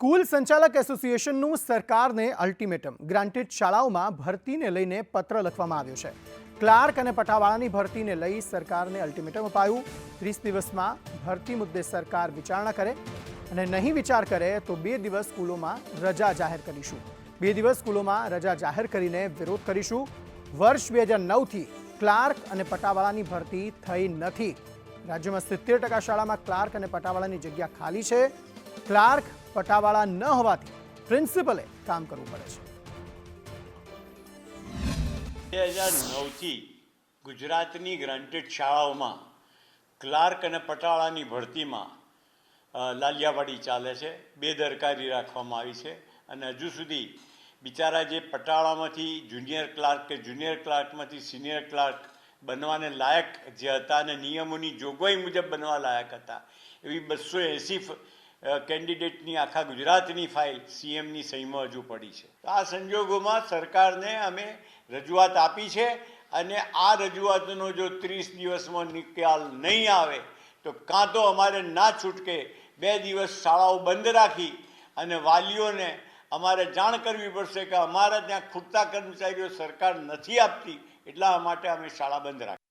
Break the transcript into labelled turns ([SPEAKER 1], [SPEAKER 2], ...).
[SPEAKER 1] School સંચાલક એસોસિએશનનું સરકારને ultimatum granted શાળાઓમાં ભરતીને લઈને પત્ર લખવામાં આવ્યો છે। ક્લાર્ક અને પટાવાળાની ભરતીને લઈ સરકારને અલ્ટિમેટમ અપાયું। 30 દિવસમાં ભરતી મુદ્દે સરકાર વિચારણા કરે અને નહીં વિચાર કરે તો 2 દિવસ સ્કૂલોમાં રજા જાહેર કરીશું। 2 દિવસ સ્કૂલોમાં રજા જાહેર કરીને વિરોધ કરીશું। વર્ષ 2009થી ક્લાર્ક અને પટાવાળાની ભરતી થઈ નથી। રાજ્યમાં 70% શાળામાં ક્લાર્ક અને પટાવાળાની જગ્યા ખાલી છે। ક્લાર્ક પટાવાળા ન હોવાથી પ્રિન્સિપલે કામ કરવું પડે છે।
[SPEAKER 2] 2009થી ગુજરાતની ગ્રાન્ટેડ શાળાઓમાં ક્લાર્ક અને પટાવાળાની ભરતીમાં લાલિયાવાડી ચાલે છે। બેદરકારી રાખવામાં આવી છે અને હજુ સુધી બિચારા જે પટાવાળામાંથી જુનિયર ક્લાર્ક કે જુનિયર ક્લાર્કમાંથી સિનિયર ક્લાર્ક બનવાને લાયક જે હતા અને નિયમોની જોગવાઈ મુજબ બનવા લાયક હતા એવી 280 કેન્ડિડેટની આખા ગુજરાતની ફાઇલ સીએમની સહીમાં હજુ પડી છે। આ સંજોગોમાં સરકારને અમે રજૂઆત આપી છે અને આ રજૂઆતનો જો 30 દિવસમાં નિકાલ નહીં આવે તો કાં તો અમારે ના છૂટકે 2 દિવસ શાળાઓ બંધ રાખી અને વાલીઓને અમારે જાણ કરવી પડશે કે અમારા ત્યાં ખૂટતા કર્મચારીઓ સરકાર નથી આપતી, એટલા માટે અમે શાળા બંધ રાખી।